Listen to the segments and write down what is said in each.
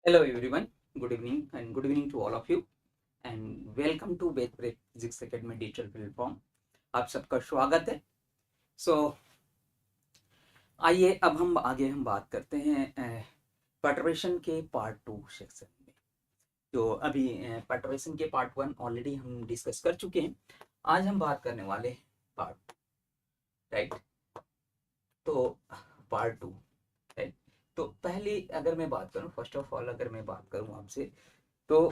Hello everyone, good evening to all of you and welcome to Ved Physics Academy digital platform. आप सबका स्वागत है। सो आइए अब हम बात करते हैं पर्टर्बेशन के पार्ट 2 सेक्शन में। तो अभी पर्टर्बेशन के पार्ट 1 ऑलरेडी हम डिस्कस कर चुके हैं। आज हम बात करने वाले पार्ट, राइट। तो पार्ट 2, राइट। तो पहले अगर मैं बात करूं, फर्स्ट ऑफ ऑल अगर मैं बात करूं आपसे, तो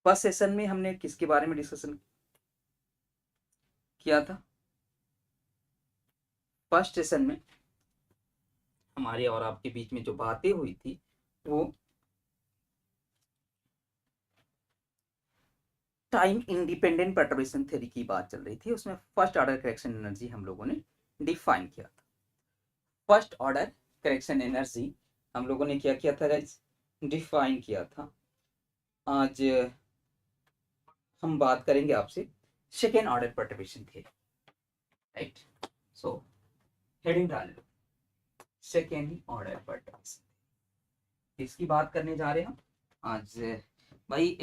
फर्स्ट सेशन में हमने किसके बारे में डिस्कशन किया था? फर्स्ट सेशन में हमारे और आपके बीच में जो बातें हुई थी वो टाइम इंडिपेंडेंट पर्टर्बेशन थ्योरी की बात चल रही थी। उसमें फर्स्ट ऑर्डर करेक्शन एनर्जी हम लोगों ने डिफाइन किया था। फर्स्ट ऑर्डर करेक्शन एनर्जी हम लोगों ने क्या किया था गाइस? डिफाइन किया था। आज हम बात करेंगे आपसे second order perturbation theory, right. So heading डाल लो, सेकेंड ऑर्डर पर्टर्बेशन। इसकी बात करने जा रहे हैं हम आज। भाई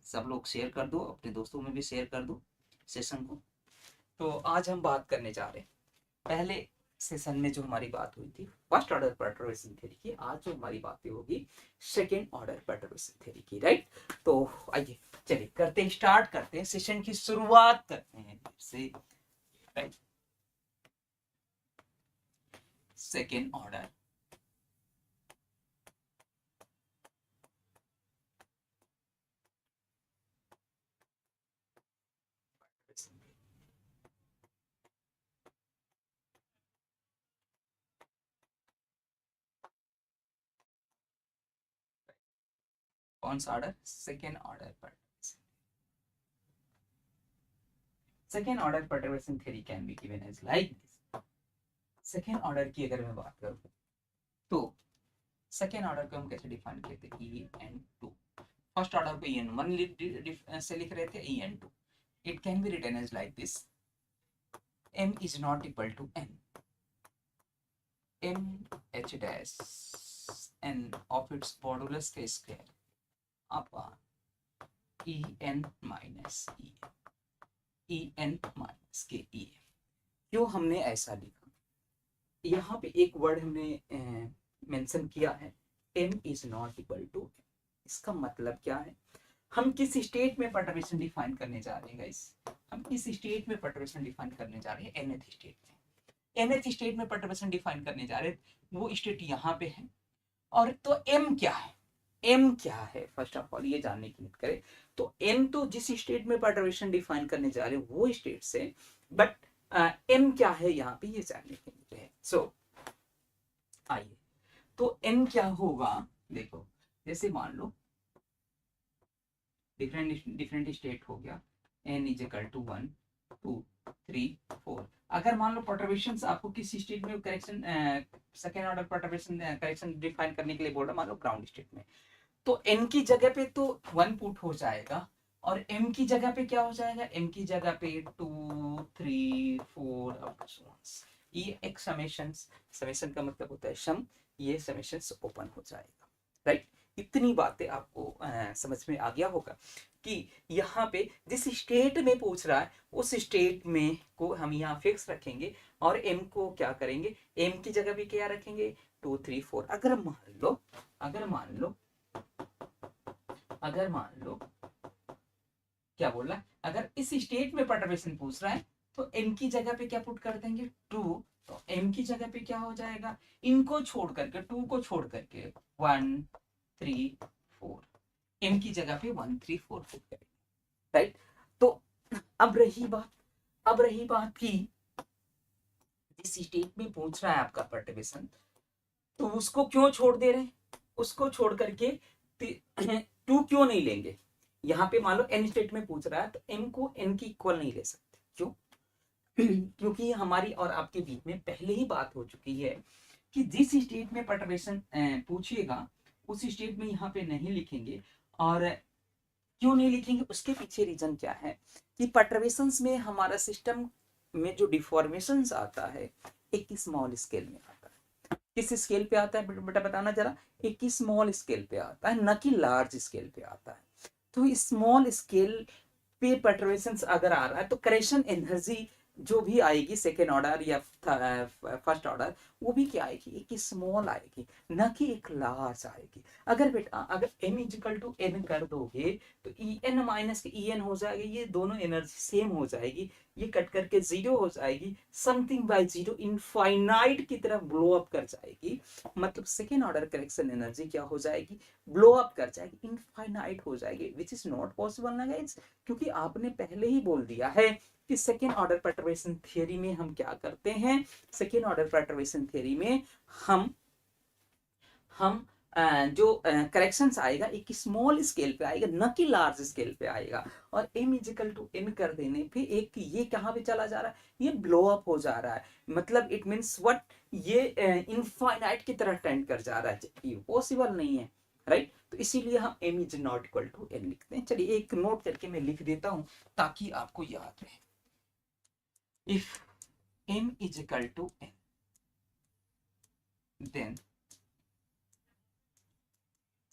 सब लोग शेयर कर दो, अपने दोस्तों में भी शेयर कर दो सेशन को। तो आज हम बात करने जा रहे हैं, पहले सेशन में जो हमारी बात हुई थी फर्स्ट ऑर्डर पर्टर्बेशन थ्योरी की, आज जो हमारी बातें होगी सेकेंड ऑर्डर पर्टर्बेशन थ्योरी की, राइट। तो आइए चलिए करते हैं, स्टार्ट करते हैं, सेशन की शुरुआत करते हैं से, राइट। सेकेंड ऑर्डर कौन सा ऑर्डर? Second order perturbation. Second order perturbation theory can be given as like this. Second order की अगर मैं बात करूं तो सेकेंड ऑर्डर को हम कैसे डिफाइन किए थे? E N two. First order को ई एन वन से लिख रहे थे, E N two. It can be written as like this, m is not equal to n, m h dash n of its modulus के square upon E N minus E N minus के E. क्यों हमने ऐसा लिखा? यहाँ पे एक word हमने मेंशन किया है, m is not equal to n। इसका मतलब क्या है? हम किस स्टेट में पर्टर्बेशन डिफाइन करने जा रहे हैं गाइस? हम किस स्टेट में पर्टर्बेशन डिफाइन करने जा रहे हैं? nth स्टेट में। nth स्टेट में पर्टर्बेशन डिफाइन करने जा रहे हैं, वो स्टेट यहाँ पे है। और तो m क्या है? m क्या है फर्स्ट ऑफ ऑल ये जानने की उम्मीद करें। तो m तो जिस स्टेट में पर्टर्बेशन डिफाइन करने जा रहे हैं वो स्टेट से, बट m क्या है यहाँ पे ये जानने की उम्मीद है। सो आइए, तो m क्या होगा? देखो, जैसे मान लो डिफरेंट स्टेट हो गया, n इज इक्वल टू 1 2 3 4। अगर मान लो पर्टर्बेशन आपको किस स्टेट में correction, second order perturbation correction define करने के लिए बोल रहा, मान लो ग्राउंड स्टेट में, तो n की जगह पे तो 1 पुट हो जाएगा, और m की जगह पे क्या हो जाएगा? m की जगह पे 2 3 4 अप टू सो ऑन। ये एक समेशन, समेशन का मतलब होता है सम, ये समेशन ओपन हो जाएगा, राइट। इतनी बातें आपको समझ में आ गया होगा कि यहाँ पे जिस स्टेट में पूछ रहा है उस स्टेट में को हम यहाँ फिक्स रखेंगे, और m को क्या करेंगे? m की जगह भी क्या रखेंगे? 2 3 4। अगर मान लो क्या बोल रहा है, अगर इस स्टेट में पर्टर्बेशन पूछ रहा है तो m की जगह पे क्या पुट कर देंगे? 2। तो m की जगह पे क्या हो जाएगा? इनको छोड़ करके, 2 को छोड़ करके 1 3 4, m की जगह पे 1 3 4 पुट करेंगे, राइट। तो अब रही बात की जिस स्टेट में पूछ रहा है आपका पर्टर्बेशन, तो उसको क्यों छोड़ दे रहे हैं? उसको छोड़ करके 2 क्यों नहीं लेंगे? यहाँ पे मान लो n स्टेट में पूछ रहा है तो m को n की इक्वल नहीं ले सकते। क्यों? क्योंकि हमारी और आपके बीच में पहले ही बात हो चुकी है कि जिस स्टेट में पर्टर्बेशन पूछिएगा उस स्टेट में यहाँ पे नहीं लिखेंगे। और क्यों नहीं लिखेंगे? उसके पीछे रीजन क्या है कि पर्टर्बेशंस में हमारा सिस्टम में जो डिफॉर्मेशंस आता है एक स्मॉल स्केल में आता है। किस स्केल पे आता है बेटा बताना जरा, एक स्मॉल स्केल पे आता है, न कि लार्ज स्केल पे आता है। तो स्मॉल स्केल पे परटर्बेशंस अगर आ रहा है तो करेक्शन एनर्जी जो भी आएगी सेकेंड ऑर्डर या फर्स्ट ऑर्डर, वो भी क्या आएगी, एक स्मॉल आएगी, न कि एक लार्ज आएगी। अगर बेटा अगर m इजिकल टू n कर दोगे तो ई एन माइनस के ई एन हो जाएगा, ये दोनों एनर्जी सेम हो जाएगी, ये कट करके जीरो हो जाएगी, समथिंग बाय जीरो इनफाइनाइट की तरफ ब्लो अप कर जाएगी। मतलब सेकेंड ऑर्डर करेक्शन एनर्जी क्या हो जाएगी, ब्लो अप कर जाएगी, इनफाइनाइट हो जाएगी, विच इज नॉट पॉसिबल ना गाइस, क्योंकि आपने पहले ही बोल दिया है कि सेकेंड ऑर्डर परटर्बेशन थियरी में हम क्या करते हैं, सेकेंड ऑर्डर परटर्बेशन थियरी में हम हम जो करेक्शंस आएगा एक स्मॉल स्केल पे आएगा, न कि लार्ज स्केल पे आएगा। और m इजिकल टू n कर देने पे एक ये कहाँ पे चला जा रहा है, ये ब्लो अप हो जा रहा है, मतलब इट मींस व्हाट, ये इनफाइनाइट की तरह टेंड कर जा रहा है, जबकि पॉसिबल नहीं है, राइट। तो इसीलिए हम m is not equal to n लिखते हैं। चलिए एक नोट करके मैं लिख देता हूं ताकि आपको याद रहे। If m is equal to n then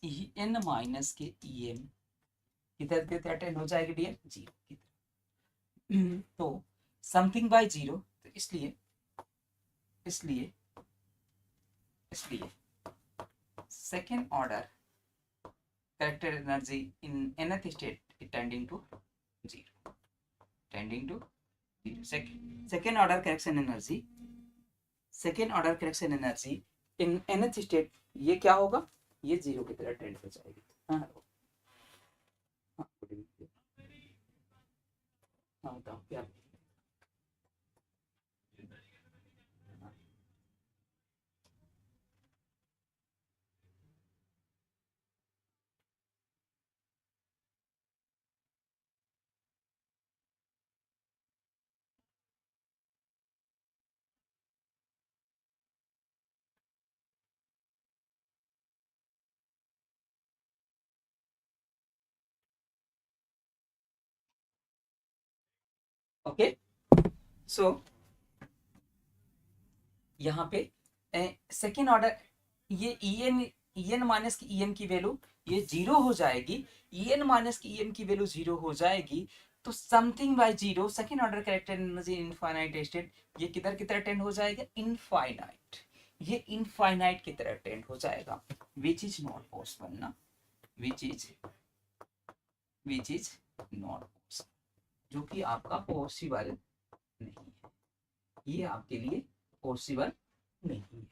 E N minus के ई एम किधर किधर अटेंड हो जाएगी डियर, जीरो की तरफ। तो समथिंग बाय जीरो, तो इसलिए इसलिए इसलिए second order character energy in nth state tending to zero, tending to zero. Second order correction energy, second order correction energy in nth state, ये क्या होगा, ये जीरो की तरह टेंड हो जाएगी। हाँ हाँ हाँ बताओ क्या, ओके। सो यहाँ पे सेकेंड ऑर्डर ये ई एन माइनस की ई एम की वैल्यू ये जीरो हो जाएगी, ई एन माइनस की ई एम की वैल्यू जीरो हो जाएगी, तो something by zero second order character energy infinite state, ये किधर की तरह टेंड हो जाएगा, इनफाइनाइट, ये इनफाइनाइट की तरह टेंड हो जाएगा, विच इज नॉट पॉसिबल ना, विच इज नॉट पॉसिबल, जो कि आपका पॉसिबल नहीं है, ये आपके लिए पॉसिबल नहीं है,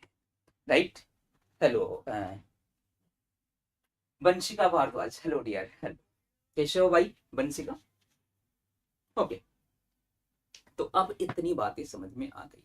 right. Hello Vanshika Bhardwaj, hello dear, hello, कैसे हो भाई वंशिका, ओके। तो अब इतनी बातें समझ में आ गई,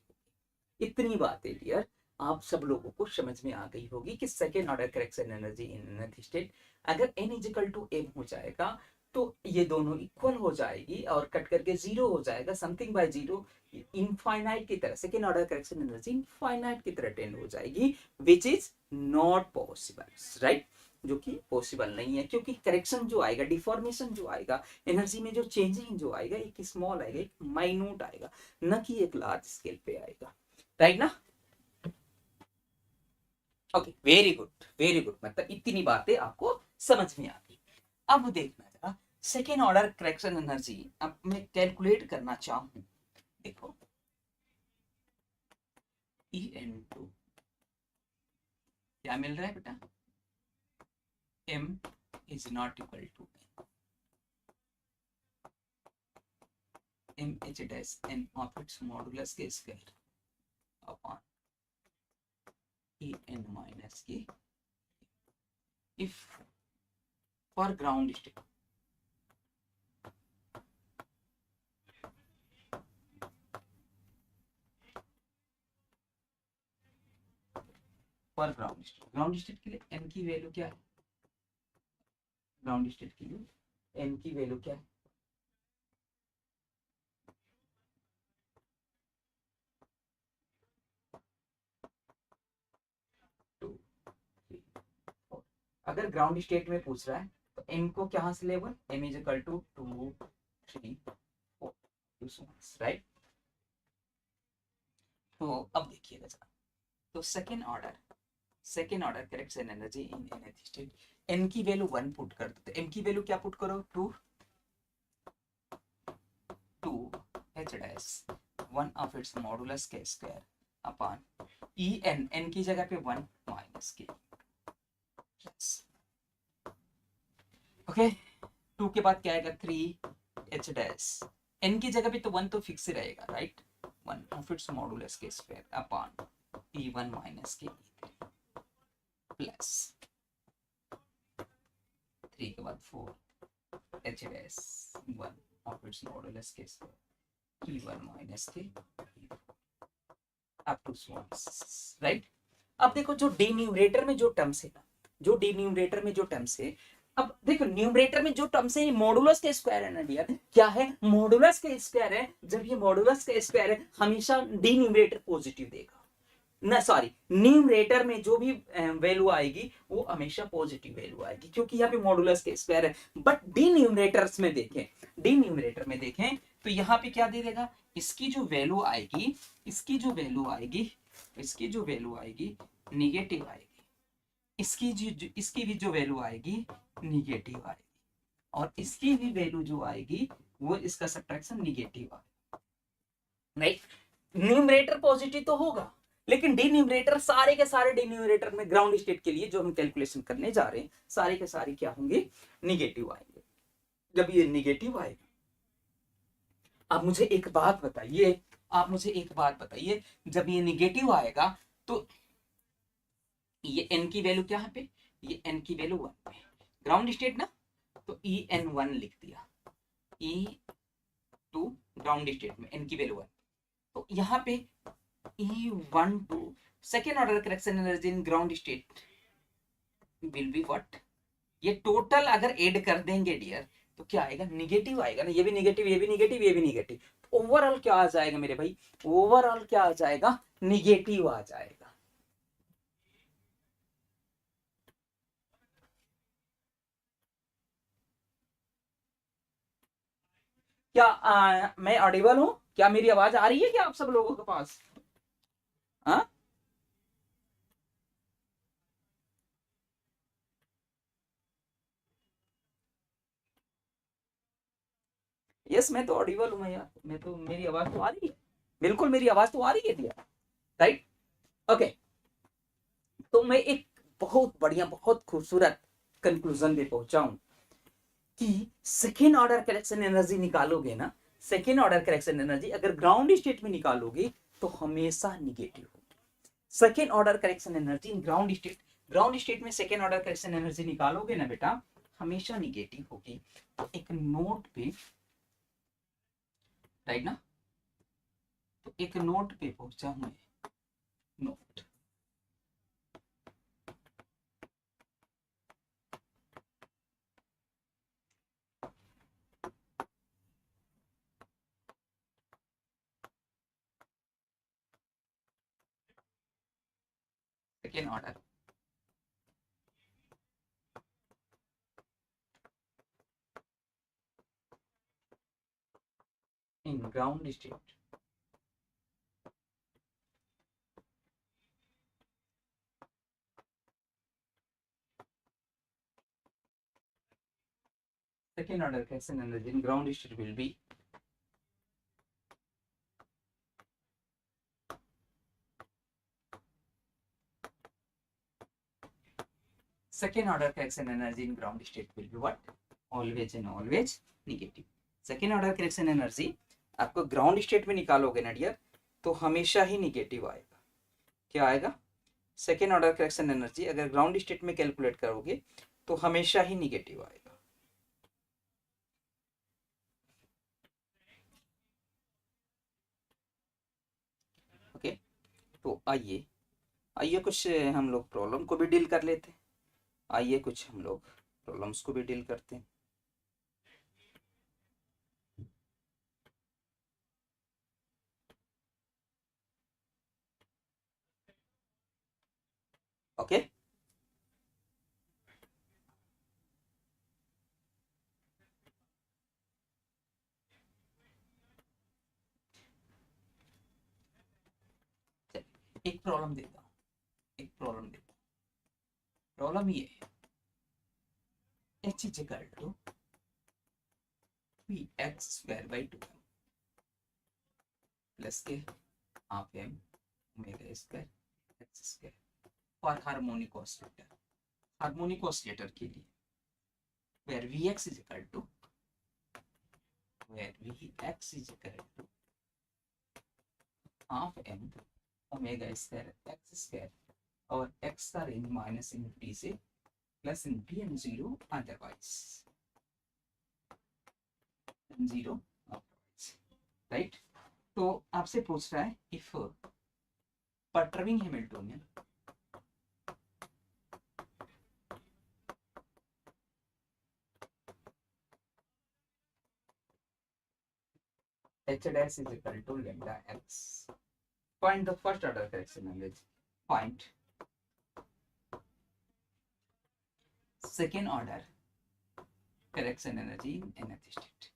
इतनी बातें डियर आप सब लोगों को समझ में आ गई होगी कि second order correction energy in nth state अगर n इजिकल टू m हो जाएगा तो ये दोनों इक्वल हो जाएगी और कट करके जीरो हो जाएगा, समथिंग बाय जीरो इनफाइनाइट की तरह, second order correction energy infinite की तरह टेंड हो जाएगी, which is not possible, right, जो कि पॉसिबल नहीं है, क्योंकि करेक्शन जो आएगा, डिफॉर्मेशन जो आएगा, एनर्जी में जो चेंजिंग जो आएगा एक स्मॉल आएगा, एक माइन्यूट आएगा, न कि एक लार्ज स्केल पे आएगा, राइट ना। Okay very good, very good, मतलब इतनी बातें आपको समझ में आ गई। अब देखना जरा सेकेंड ऑर्डर करेक्शन एनर्जी, अब मैं कैलकुलेट करना चाहूं, देखो ई एन टू क्या मिल रहा है बेटा, m is not equal to m h dash n of its modulus के square upon e n minus k if for ground state, for ground state के लिए n की वैल्यू क्या है, ग्राउंड स्टेट के लिए n की वैल्यू क्या है, 2 3 4। अगर ग्राउंड स्टेट में पूछ रहा है तो m को कहां से level, m is equal to 2 3 4 right. तो अब देखिएगा जरा, तो second order correction energy in nth state, n की वैल्यू 1 पुट कर दो, तो m की वैल्यू क्या पुट करो, 2 h dash 1 of its modulus के स्क्वायर अपॉन ई n की जगह पे 1 माइनस के। ओके, 2 के बाद क्या आएगा 3 h डैश, n की जगह पे तो 1 तो फिक्स ही रहेगा, राइट, 1 ऑफ इट्स मॉडुलस के स्क्वायर अपॉन e1 माइनस के प्लस 3 के बाद 4 h dash 1 of its modulus के स्क्वायर e1 माइनस के अप टू राइट। अब देखो जो डिन्यूमरेटर में जो टर्म्स है ना, जो डिन्यूमरेटर में जो टर्म्स है, अब देखो न्यूमरेटर में जो टर्म्स है मॉडुलस के स्क्वायर है ना डियर, क्या है, मॉडुलस के स्क्वायर है। जब ये मॉडुलस के स्क्वायर है हमेशा डिन्यूमरेटर पॉजिटिव देगा ना, सॉरी न्यूमरेटर में जो भी वैल्यू आएगी वो हमेशा पॉजिटिव वैल्यू आएगी, क्योंकि यहाँ पे मॉडुलस के स्क्वायर है। बट डिन्यूमरेटर्स में देखें, डिन्यूमरेटर में देखें तो यहाँ पे क्या दे देगा, इसकी जो वैल्यू आएगी, इसकी जो वैल्यू आएगी, इसकी जो वैल्यू आएगी निगेटिव आएगी, इसकी भी जो वैल्यू आएगी निगेटिव आएगी, और इसकी भी वैल्यू जो आएगी वो इसका सब्ट्रैक्शन निगेटिव आएगा, राइट। न्यूमरेटर पॉजिटिव तो होगा, लेकिन डिन्यूमरेटर, सारे के सारे डिन्यूमरेटर में ग्राउंड स्टेट के लिए जो हम कैलकुलेशन करने जा रहे हैं सारे के सारे क्या होंगे, निगेटिव आएंगे। जब ये निगेटिव आएगा, आप मुझे एक बात बताइए, आप मुझे एक बात बताइए, जब ये निगेटिव आएगा तो ये n की वैल्यू क्या है पे, ये n की वैल्यू 1 पे, ग्राउंड स्टेट ना, तो en1 लिख दिया, e2 ग्राउंड स्टेट में n की वैल्यू 1, तो यहाँ पे E1 to second order correction energy in ground state will be what, ये टोटल अगर ऐड कर देंगे डियर तो क्या आएगा, निगेटिव आएगा ना, ये भी निगेटिव, ये भी निगेटिव, ये भी निगेटिव, तो ओवरऑल क्या आ जाएगा मेरे भाई, ओवरऑल क्या आ जाएगा, निगेटिव आ जाएगा। क्या मैं ऑडिबल हूं, क्या मेरी आवाज आ रही है क्या आप सब लोगों के पास, हाँ? यस मैं तो ऑडिबल हूं, मैं यार, मैं तो, मेरी आवाज तो आ रही है, बिल्कुल मेरी आवाज तो आ रही है डियर, राइट। ओके, तो मैं एक बहुत बढ़िया, बहुत खूबसूरत कंक्लूजन पे पहुंचा हूं कि सेकेंड ऑर्डर करेक्शन एनर्जी निकालोगे ना, सेकेंड ऑर्डर करेक्शन एनर्जी अगर ग्राउंड स्टेट में निकालोगे तो हमेशा निगेटिव होगी। Second order correction energy in ground state में सेकेंड ऑर्डर करेक्शन एनर्जी निकालोगे ना बेटा, हमेशा निगेटिव होगी। तो एक नोट पे, राइट ना, तो एक नोट पे पहुंचा हूं, note, second order in ground state, second order correction energy in ground state will be second order correction energy in ground state will be what, always and always negative। second order correction energy आपको ground state में निकालोगे ना dear तो हमेशा ही negative आएगा। क्या आएगा, second order correction energy अगर ग्राउंड स्टेट में कैलकुलेट करोगे तो हमेशा ही निगेटिव आएगा। ओके, तो आइए आइए कुछ हम लोग प्रॉब्लम को भी डील कर लेते हैं, आइए कुछ हम लोग प्रॉब्लम्स को भी डील करते हैं। ओके, एक प्रॉब्लम देता हूँ, प्रॉब्लम देखो, प्रॉब्लम ये है h is equal to p x square by 2m plus के half m omega square x square for harmonic oscillator, harmonic oscillator के लिए where Vx is equal to half m omega square x square और x का range minus infinity से plus infinity and zero otherwise zero right. तो आपसे पूछ रहा है if perturbing Hamiltonian h dash is equal to lambda x, find the first order correction energy, find second order correction energy in nth state।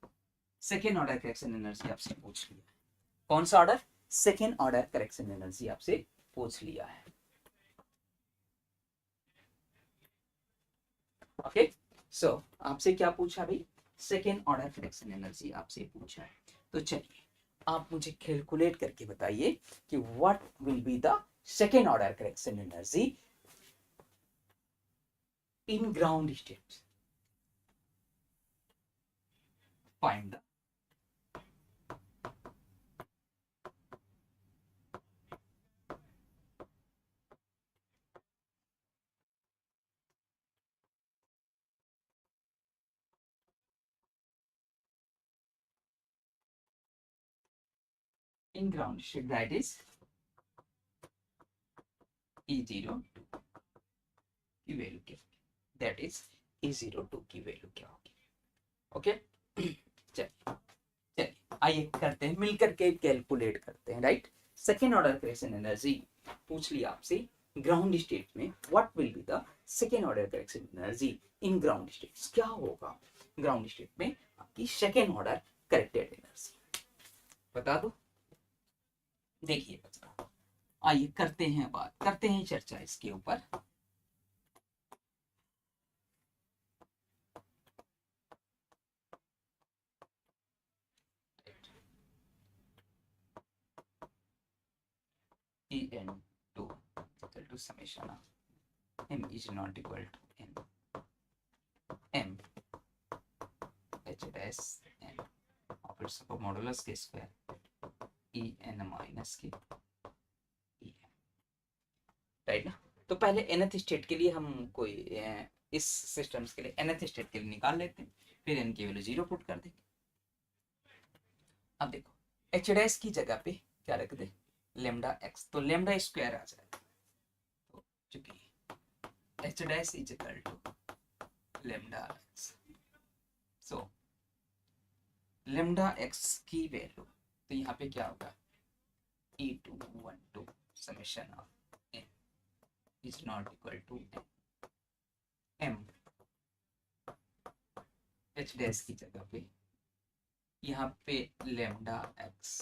Second order correction energy आपसे पूछ लिया है, कौन सा ऑर्डर, सेकेंड ऑर्डर करेक्शन एनर्जी आपसे पूछ लिया है। ओके सो आपसे क्या पूछा भाई, सेकेंड ऑर्डर करेक्शन एनर्जी आपसे पूछा है। तो चलिए आप मुझे कैलकुलेट करके बताइए कि what will be the second order correction energy in ground state, find the in ground state, that is E02 की वैल्यू क्या होगी, that is E02 की वैल्यू क्या होगी। ओके चलिए आइए करते हैं मिलकर के कैलकुलेट करते हैं। Right, second order correction energy पूछ लिया आपसे ग्राउंड स्टेट में, what will be the second order correction energy in ground state, क्या होगा ग्राउंड स्टेट में आपकी सेकेंड ऑर्डर करेक्टेड एनर्जी, बता दो। देखिए बच्चा आइए करते हैं बात, करते हैं चर्चा इसके ऊपर। En2 equal to summation of m is not equal to n m h dash n of its modulus के स्क्वायर e n माइनस के e n, राइट ना। तो पहले nth स्टेट के लिए हम कोई इस सिस्टम्स के लिए nth स्टेट के लिए निकाल लेते हैं, फिर n की वैल्यू 0 पुट कर देंगे। अब देखो h डैश की जगह पे क्या रख दे, लेमडा x, तो लेमडा स्क्वायर आ जाएगा, तो चूंकि h dash is equal to lambda x, so lambda x की वैल्यू, तो यहाँ पे क्या होगा E212 summation of n is not equal to m h dash की जगह पे यहाँ पे lambda x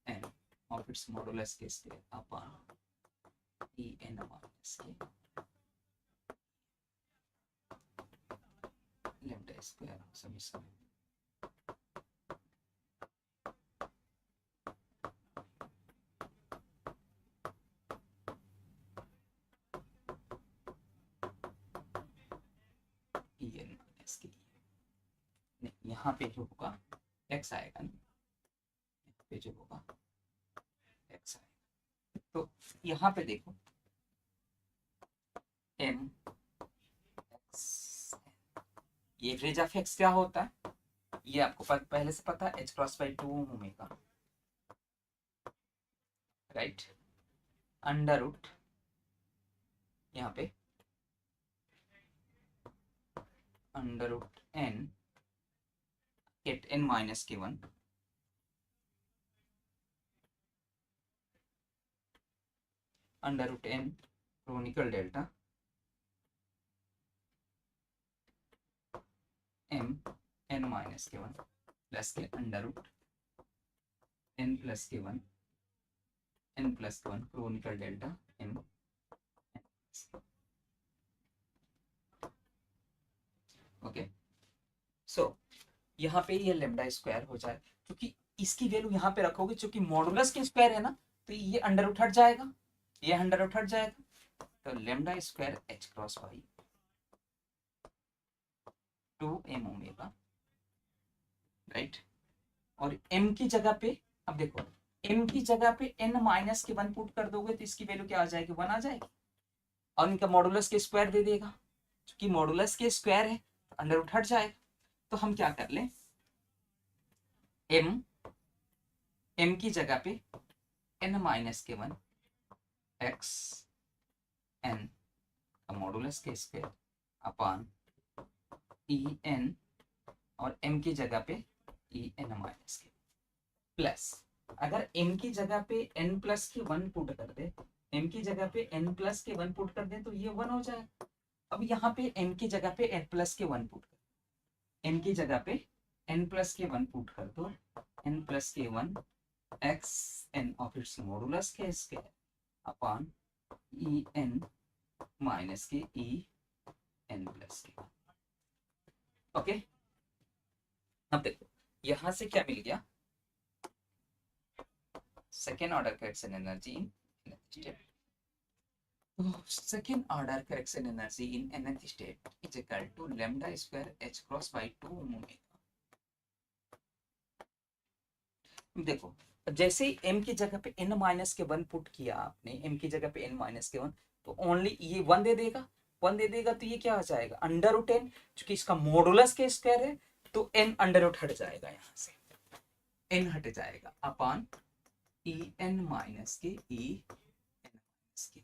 n of its modulus के square upon e n minus k lambda square summation e n minus k, यहाँ पे जो होगा x आएगा ना, यहाँ पे जो होगा x आएगा, तो यहाँ पे देखो m x, ये एवरेज ऑफ x क्या होता है, ये आपको पहले से पता है h cross by 2 omega, right, under root यहाँ पे under root n get n minus के 1 under root n Kronecker delta m n minus के 1 plus k under root n plus के 1 n plus one chronicle delta n। Okay so यहाँ पे ये lambda square हो जाए, क्योंकि इसकी वैल्यू यहाँ पे रखोगे, क्योंकि मॉडुलस के स्क्वायर है ना, तो ये अंडर रूट हट जाएगा, ये अंडर रूट हट जाएगा, तो lambda square h cross by 2m omega, right. और m की जगह पे अब देखो, m की जगह पे n माइनस के 1 पुट कर दोगे तो इसकी वैल्यू क्या आ जाएगी, 1 आ जाएगी, और इनका मॉडुलस के स्क्वायर दे देगा, क्योंकि मॉडुलस के स्क्वायर है तो अंडर रूट हट जाएगा। तो हम क्या कर लें, m की जगह पे n माइनस के 1 x n का मॉडुलस के स्क्वायर अपान ई एन, और m की जगह पे ई एन माइनस के प्लस, अगर m की जगह पे n प्लस के 1 पुट कर दे, m की जगह पे n प्लस के 1 पुट कर दे तो ये 1 हो जाएगा। अब यहाँ पे m की जगह पे n प्लस के 1 पुट कर, m की जगह पे n प्लस के 1 पुट कर दो, n प्लस के 1 x n of its modulus के square upon E N minus के e N plus k. Okay अब देखो यहां से क्या मिल गया, second order correction energy in state. तो second order correction energy in nth state is equal to lambda square h cross by 2 omega. देखो जैसे ही m की जगह पे n माइनस के 1 पुट किया आपने, m की जगह पे n माइनस के 1, तो ओनली ये 1 दे देगा, 1 दे देगा तो ये क्या आ जाएगा अंडर रूट n, क्योंकि इसका मॉडुलस के स्क्वायर है तो n अंडर रूट हट जाएगा, यहाँ से n हट जाएगा अपॉन ई एन माइनस के ई एन माइनस के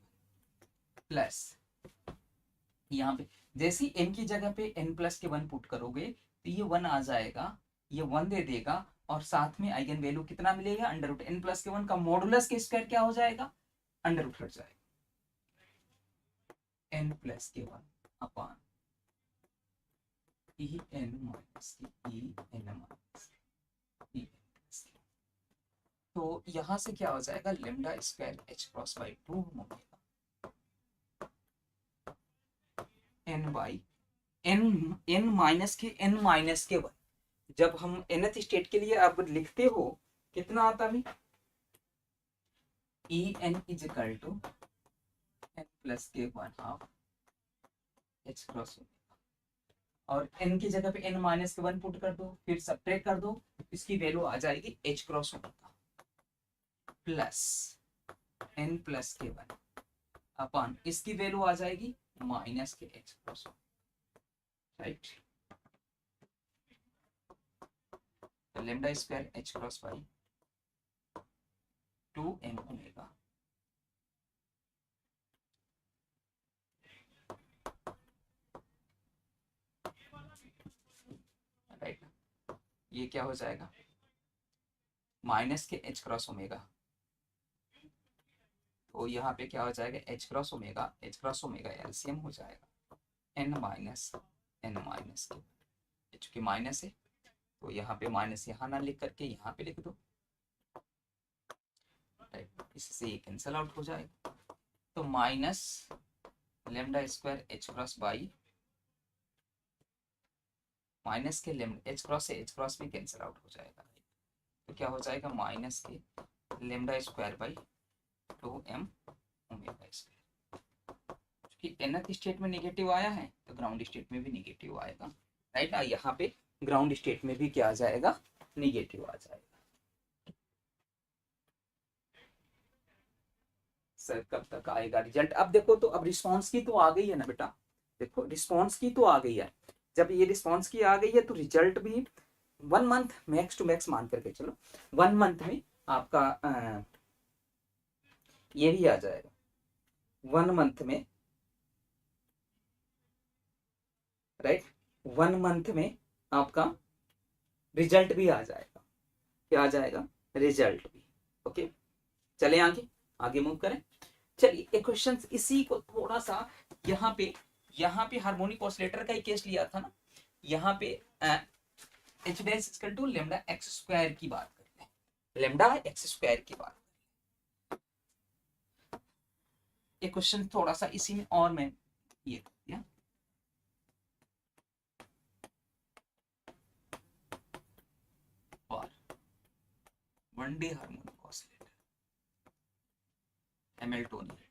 प्लस, यहाँ पे जैसे ही m की जगह पे n प्लस के 1 पुट करोगे तो ये 1 आ जाएगा, ये 1 दे देगा, और साथ में आइगन वैल्यू कितना मिलेगा अंडर रूट n प्लस के 1 का मॉडुलस के स्क्वायर क्या हो जाएगा अंडर रूट हट जाएगा n प्लस के 1 upon E N minus E N minus E N plus K. तो यहां से क्या हो जाएगा lambda square h cross by 2 omega n by n minus के n माइनस के 1, जब हम nth स्टेट के लिए अब लिखते हो कितना आता है, E N is equal to n plus K 1/2 h cross omega, और n की जगह पे n माइनस के 1 पुट कर दो, फिर सब्ट्रैक्ट कर दो, इसकी वैल्यू आ जाएगी h cross omega plus n plus के 1 अपॉन इसकी वैल्यू आ जाएगी माइनस के h cross, right. Lambda square h cross by 2m omega right, ये क्या हो जाएगा माइनस के h क्रॉस ओमेगा, तो यहाँ पे क्या हो जाएगा h क्रॉस ओमेगा एलसीएम हो जाएगा n माइनस के, चूंकि माइनस है तो यहाँ पे माइनस यहाँ ना लिख करके यहाँ पे लिख दो, इससे ये कैंसल आउट हो जाएगा, तो minus lambda square h cross by minus के h क्रॉस से h क्रॉस भी कैंसल आउट हो जाएगा, तो क्या हो जाएगा minus k lambda square by 2m omega square, क्योंकि nth स्टेट में नेगेटिव आया है तो ग्राउंड स्टेट में भी नेगेटिव आएगा, राइट। यहाँ पे ग्राउंड स्टेट में भी क्या आ जाएगा नेगेटिव आ जाएगा। सर कब तक आएगा रिजल्ट, अब देखो तो अब रिस्पांस की तो आ गई है ना बेटा, देखो रिस्पांस की तो आ गई है, जब ये रिस्पांस की आ गई है तो रिजल्ट भी 1 मंथ मैक्स टू मैक्स मान करके चलो, 1 मंथ में आपका ये भी आ जाएगा, 1 मंथ में, राइट, 1 मंथ में आपका रिजल्ट भी आ जाएगा, क्या आ जाएगा रिजल्ट भी। ओके चले आगे मूव करें, चलिए एक क्वेश्चन इसी को थोड़ा सा यहाँ पे हार्मोनिक ऑसिलेटर का ही केस लिया था ना, यहाँ पे h dash equal to lambda x square की बात करते हैं, लेमडा x स्क्वायर की बात, एक क्वेश्चन थोड़ा सा इसी में और मैं ये कर दिया, और 1D harmonic oscillator Hamiltonian.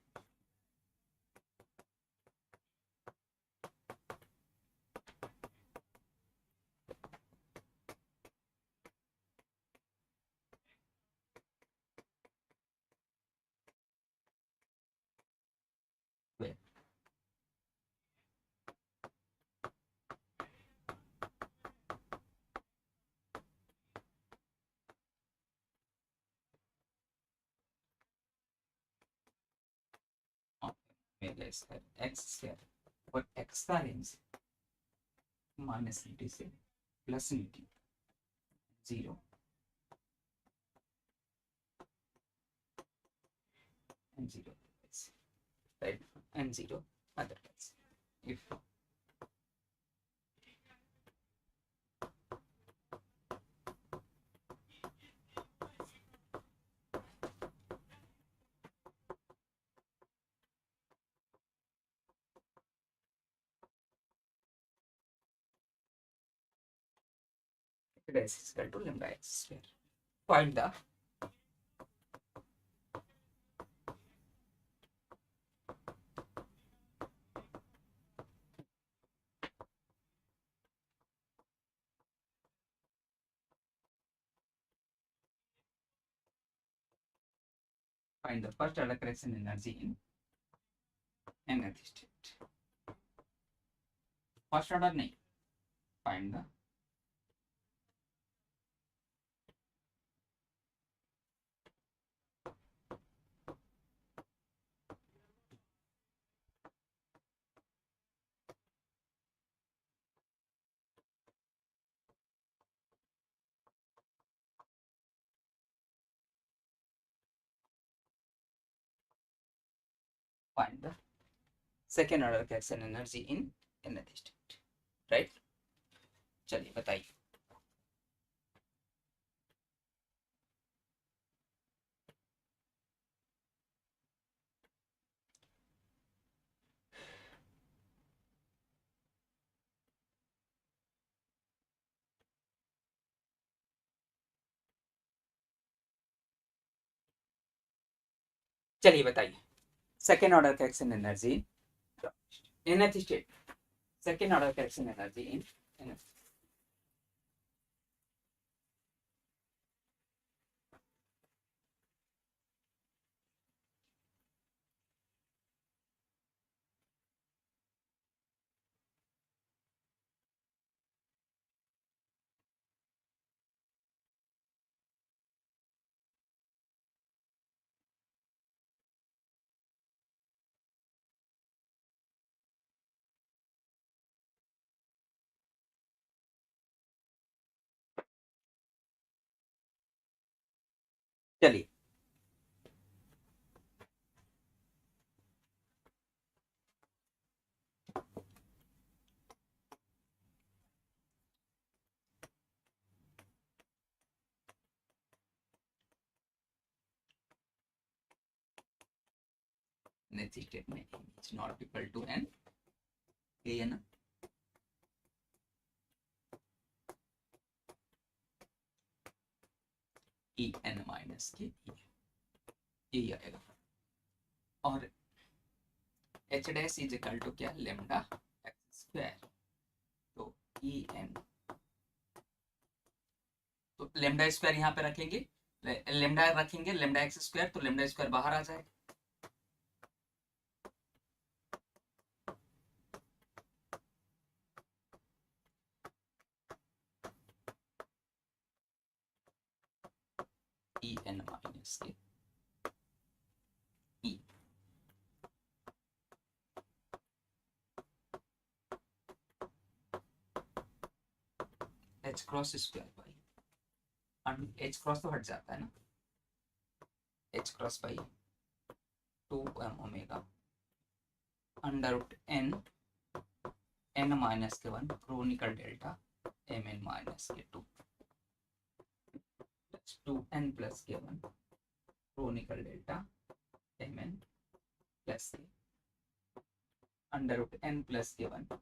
Omega square x square, और एक्स का रेंज -nt से +nt, 0 and 0 right, and 0 otherwise. If it is equal to lambda x square, find the first order correction energy in nth state. First order नहीं, find the second order correction energy in nth state, right? चलिए बताइए। चलिए बताइए, second order correction energy nth state, second order correction energy in nth। चलिए nth state में is not equal to n, ये है ना, ई एन माइनस के ये आएगा, और h dash is equal to क्या, लेमडा एक्स स्क्वायर, तो ई एन, तो लेमडा स्क्वायर यहाँ पे रखेंगे, लेमडा रखेंगे लेमडा एक्स स्क्वायर, तो लेमडा स्क्वायर बाहर आ जाएगा, ई एन माइनस के e, h cross square by, h cross तो हट जाता है ना, h cross by 2m omega under root n, n minus के 1 Kronecker delta m n minus k 2, 2n plus के 1 Kronecker delta m n plus plus k under root n plus के 1।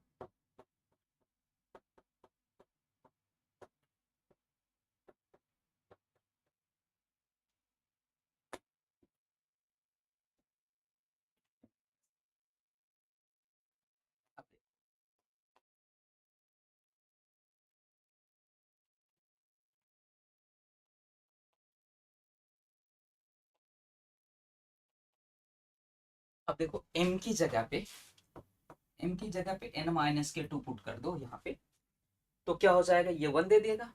अब देखो m की जगह पे n माइनस के 2 पुट कर दो यहाँ पे, तो क्या हो जाएगा, ये 1 दे देगा।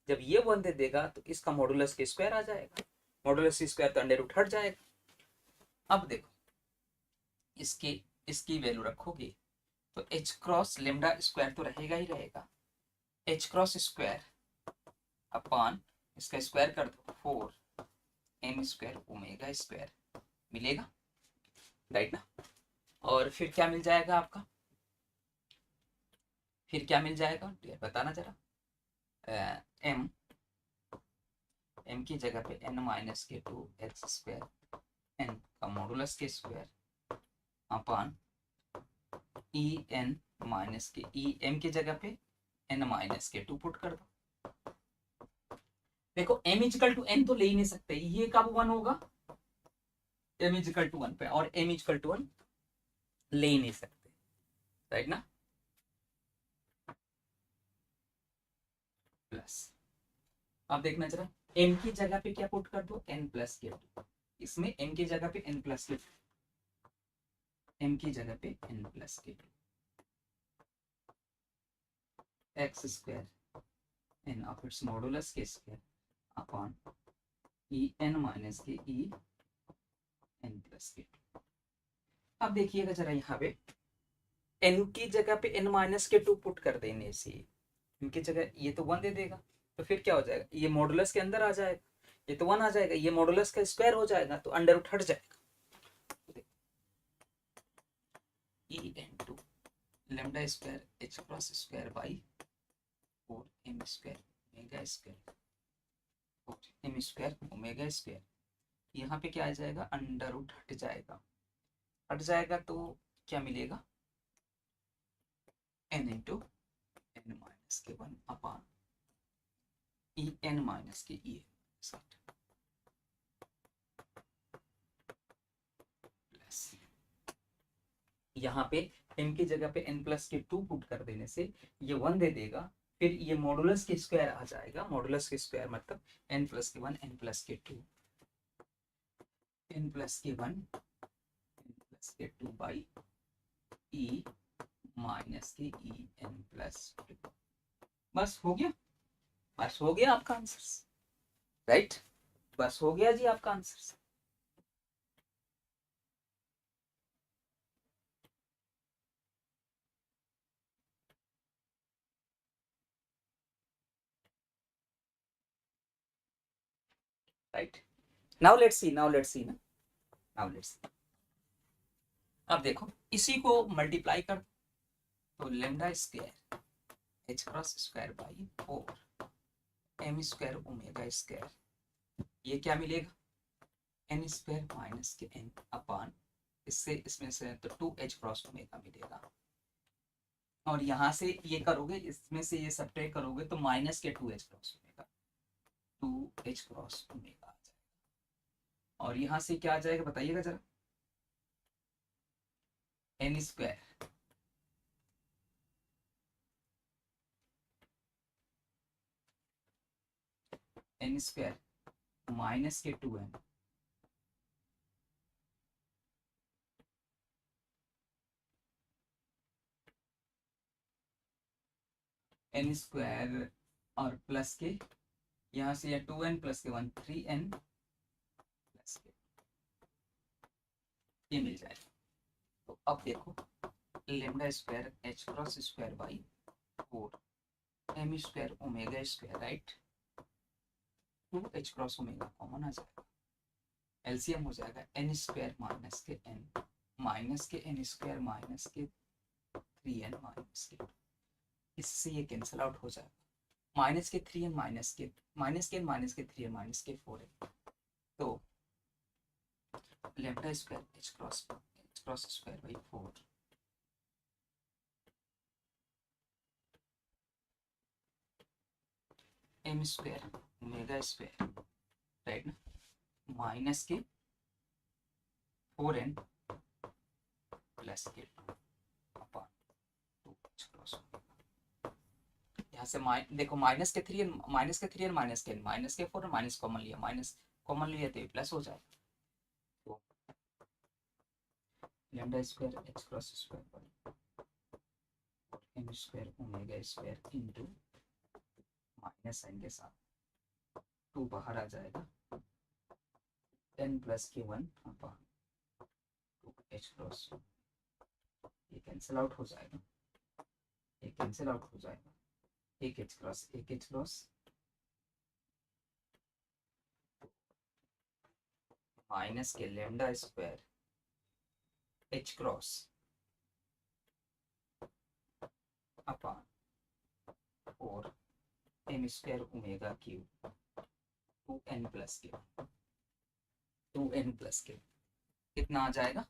जब ये 1 दे देगा तो इसका मॉडुलस के स्क्वायर आ जाएगा, मॉडुलस के स्क्वायर तो अंडर रूट हट जाएगा। अब देखो इसकी इसकी वैल्यू रखोगे तो h क्रॉस लेमडा स्क्वायर तो रहेगा ही रहेगा, h क्रॉस स्क्वायर अपॉन इसका स्क्वायर कर दो 4 m स्क्वायर ओमेगा स्क्वायर मिलेगा, राइट ना। और फिर क्या मिल जाएगा आपका, फिर क्या मिल जाएगा बताना जरा। m की जगह पे n minus k 2x square n का मॉडुलस के square upon E N minus के ई m की जगह पे n माइनस के 2 पुट कर दो। देखो m इजिकल टू n तो ले ही नहीं सकते, ये कब 1 होगा, m इजिकल टू 1 पे, और m इजिकल टू 1 ले ही नहीं सकते, राइट ना। प्लस अब देखना जरा, m की जगह पे क्या पुट कर दो, n प्लस के 2। इसमें m की जगह पे n प्लस के 2, m की जगह पे n plus k 2 x square n of its modulus के square upon E N minus के ई एन प्लस के 2। अब देखिएगा जरा यहाँ पे n की जगह पे n माइनस के 2 पुट कर देने से इनकी जगह ये तो 1 दे देगा, तो फिर क्या हो जाएगा, ये मॉडुलस के अंदर आ जाएगा, ये तो 1 आ जाएगा, ये मॉडुलस का स्क्वायर हो जाएगा तो अंडर रूट हट जाएगा। E N to lambda square H cross square by 4 m square omega square, 4 m square omega square, यहाँ पे क्या आ जाएगा, अंडर रूट हट जाएगा तो क्या मिलेगा, n इंटू n माइनस के 1 अपॉन ई एन माइनस के ई प्लस, यहाँ पे m की जगह पे n प्लस के 2 पुट कर देने से ये 1 दे देगा, फिर ये मॉडुलस के स्क्वायर आ जाएगा, मॉडुलस के स्क्वायर मतलब n प्लस के 1 n plus k 2 n plus के 1 n plus k 2 by E minus के ई एन प्लस 2। बस हो गया, बस हो गया आपका आंसर, राइट, बस हो गया जी आपका answer. Right, now let's see ना, नाउ लेट्स सी। अब देखो इसी को मल्टीप्लाई कर तो lambda square H cross square by 4 m square omega square, ये क्या मिलेगा, n स्क्वायर माइनस के n अपॉन इससे इसमें से तो 2h क्रॉस ओमेगा मिलेगा, और यहाँ से ये करोगे, इसमें से ये सब्ट्रैक्ट करोगे तो minus k 2h cross omega, 2h cross omega आ जाएगा, और यहाँ से क्या आ जाएगा बताइएगा जरा, n square n square minus के 2n n स्क्वायर और प्लस के यहाँ से या 2n प्लस के 1 3n प्लस के, ये मिल जाएगा। तो अब देखो lambda square H cross square by 4 m square omega square, right, 2h cross omega common आ जाएगा, एलसीएम हो जाएगा n स्क्वायर माइनस के n माइनस के n स्क्वायर माइनस के 3n माइनस के 2, इससे ये कैंसिल आउट हो जाएगा, माइनस के 3n माइनस के माइनस के 3n माइनस के 4n, तो lambda square H cross square by 4 M square omega square, right ना, minus k 4n plus k 2 upon 2 cross, यहाँ से देखो माइनस के 3 माइनस के 3 और माइनस के 4 और माइनस कॉमन लिया, माइनस कॉमन लिया तो प्लस हो जाएगा, तो lambda square H cross square m square omega square into minus sign के साथ 2 बाहर आ जाएगा, 10 प्लस के 1 अपॉन 2 एच क्रॉस, ये कैंसिल आउट हो जाएगा, ये कैंसिल आउट हो जाएगा, एक एच क्रॉस माइनस के lambda square H cross upon 4 M square omega cube 2n plus के कितना आ जाएगा,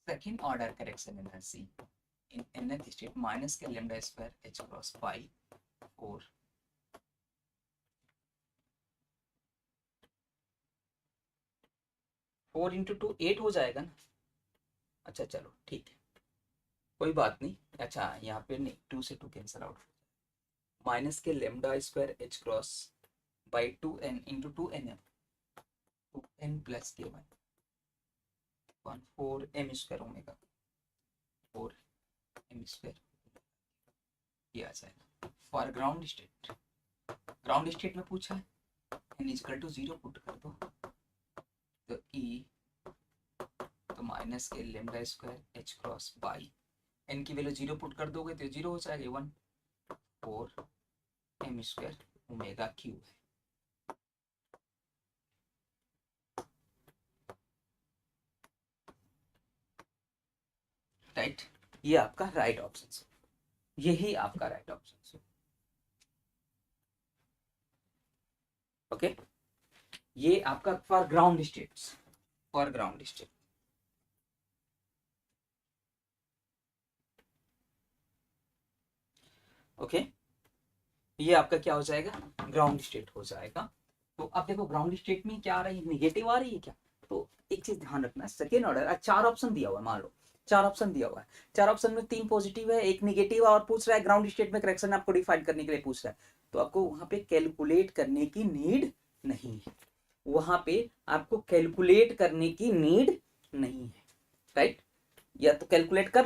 second order correction energy in nth state minus के lambda square H cross by 4 4 into 2 8 हो जाएगा ना, अच्छा चलो ठीक है कोई बात नहीं, अच्छा यहाँ पे नहीं 2 से 2 cancel out, minus k lambda square H cross by 2n into 2n plus के 1 4 M square omega 4 M square, ये आ जाएगा फॉर ग्राउंड स्टेट में पूछा है n इक्वल टू 0 पुट कर दो, तो e तो minus k lambda square H cross by n की वैल्यू 0 पुट कर दोगे तो 0 हो जाएगा 1 4 एम स्क्वायर ओमेगा क्यूब है, राइट, ये आपका राइट ऑप्शन, यही आपका राइट ऑप्शन, ओके, ये आपका फॉर ग्राउंड स्टेट्स, ओके, ये आपका क्या हो जाएगा, ग्राउंड स्टेट हो जाएगा। तो अब देखो ग्राउंड स्टेट में क्या आ रही है, निगेटिव आ रही है क्या, तो एक चीज ध्यान रखना, सेकेंड ऑर्डर 4 ऑप्शन दिया हुआ है, मान लो 4 ऑप्शन दिया हुआ है, 4 ऑप्शन में 3 पॉजिटिव है 1 निगेटिव है, और पूछ रहा है ग्राउंड स्टेट में करेक्शन आपको डिफाइन करने के लिए पूछ रहा है, तो आपको वहां पे कैलकुलेट करने की नीड नहीं है, वहां पे आपको कैलकुलेट करने की नीड नहीं है, राइट, या तो कैलकुलेट कर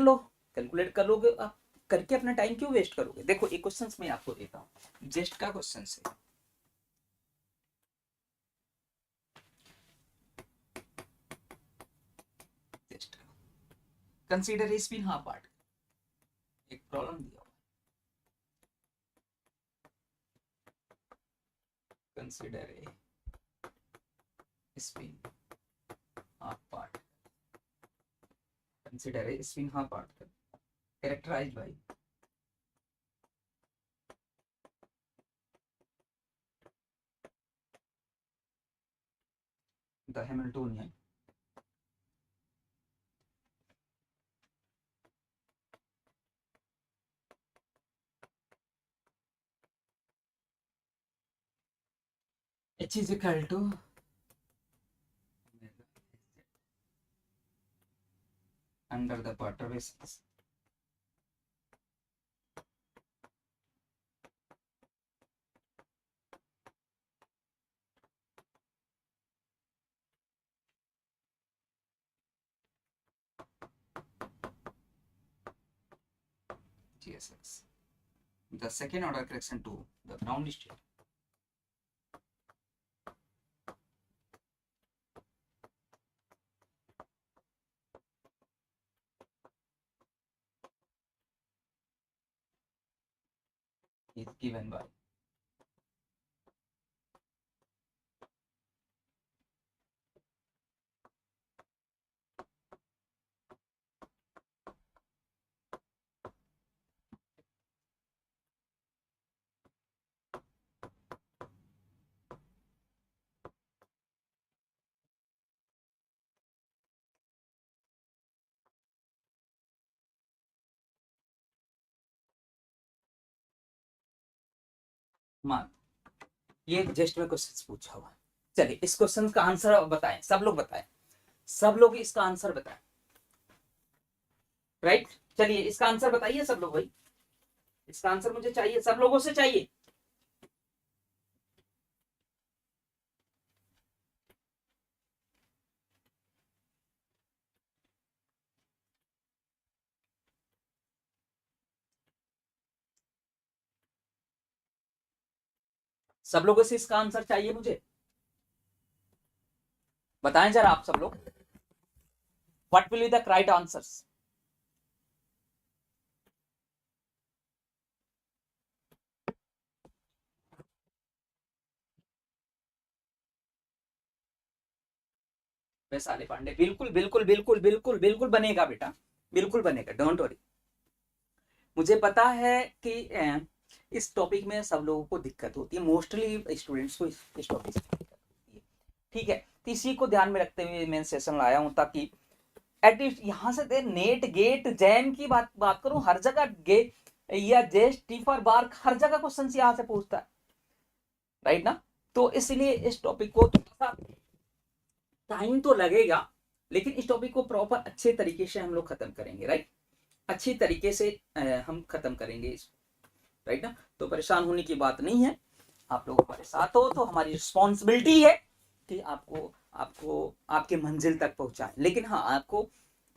लोगे आप, करके अपना टाइम क्यों वेस्ट करोगे, देखो एक क्वेश्चन मैं आपको देता हूँ, जेस्ट का क्वेश्चन है, consider a spin half part, एक प्रॉब्लम दिया हुआ, consider a spin half part, consider a spin half part characterized by the Hamiltonian H is equal to under the perturbations GSX, the second order correction to the ground state is given by मान, ये just में question पूछा हुआ। चलिए इस question का answer बताएं, सब लोग बताएं, सब लोग इसका आंसर बताएं। राइट, चलिए इसका आंसर बताइए सब लोग भाई, इसका आंसर मुझे चाहिए, सब लोगों से चाहिए। सब लोगों से इसका आंसर चाहिए मुझे, बताएं जरा आप सब लोग, what will be the right answers. Vaishali Pandey, बिल्कुल बिल्कुल बिल्कुल बिल्कुल बिल्कुल बनेगा बेटा, बिल्कुल बनेगा, डोंट वरी। मुझे पता है कि इस टॉपिक में सब लोगों को दिक्कत होती है, मोस्टली स्टूडेंट्स को इस टॉपिक से दिक्कत होती है। ठीक है, तो इसी को ध्यान में रखते हुए मैं सेशन लाया हूं, ताकि एटलीस्ट यहाँ से दे नेट गेट जैम की बात करूं, हर जगह गेट या जेस्ट टी फॉर बार, हर जगह क्वेश्चन यहाँ से पूछता है, राइट ना। तो इसलिए इस टॉपिक को थोड़ा सा टाइम तो लगेगा, लेकिन इस टॉपिक को प्रॉपर अच्छे तरीके से हम लोग खत्म करेंगे, राइट, अच्छी तरीके से हम खत्म करेंगे इसको, राइट ना। तो परेशान होने की बात नहीं है, आप लोग हमारे साथ हो तो हमारी रिस्पॉन्सिबिलिटी है कि आपको आपको आपके मंजिल तक पहुंचाएं, लेकिन हाँ आपको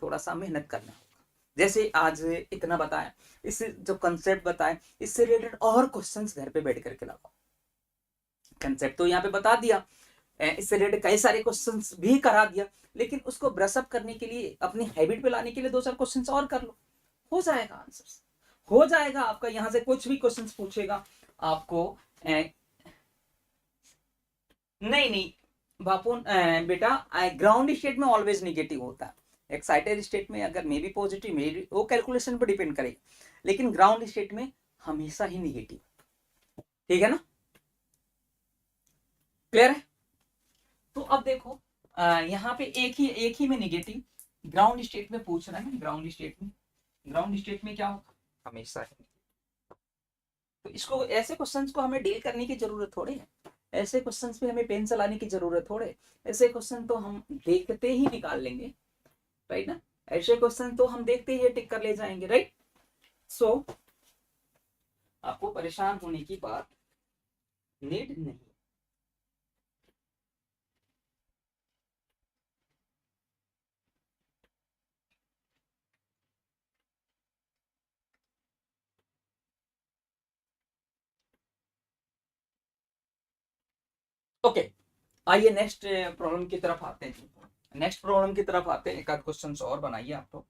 थोड़ा सा मेहनत करना होगा। जैसे आज इतना बताया, इससे जो कंसेप्ट बताए, इससे रिलेटेड और क्वेश्चंस घर पे बैठ करके लगाओ। कंसेप्ट तो यहाँ पे बता दिया, इससे रिलेटेड कई सारे क्वेश्चंस भी करा दिया, लेकिन उसको ब्रशअप करने के लिए, अपनी हैबिट पे लाने के लिए 2-4 क्वेश्चंस और कर लो, हो जाएगा आंसर, हो जाएगा आपका। यहां से कुछ भी क्वेश्चंस पूछेगा आपको, नहीं नहीं बापू, बेटा ग्राउंड स्टेट में ऑलवेज निगेटिव होता है, एक्साइटेड स्टेट में अगर may be positive, may be वो कैलकुलेशन पर डिपेंड करेगा, लेकिन ग्राउंड स्टेट में हमेशा ही निगेटिव। ठीक है ना, क्लियर है। तो अब देखो यहाँ पे एक ही में निगेटिव, ग्राउंड स्टेट में पूछ रहा है, ग्राउंड स्टेट में, ग्राउंड स्टेट में क्या होगा, हमेशा ही। तो इसको, ऐसे क्वेश्चंस को हमें डील करने की जरूरत थोड़ी है, ऐसे क्वेश्चंस पे हमें पेन चलाने की जरूरत थोड़े, ऐसे क्वेश्चन तो हम देखते ही निकाल लेंगे, राइट ना, ऐसे क्वेश्चन तो हम देखते ही टिक कर ले जाएंगे, राइट। सो आपको परेशान होने की बात नीड नहीं। ओके, आइए नेक्स्ट प्रॉब्लम की तरफ आते हैं, नेक्स्ट प्रॉब्लम की तरफ आते हैं, एक आध क्वेश्चन और बनाइए आप तो।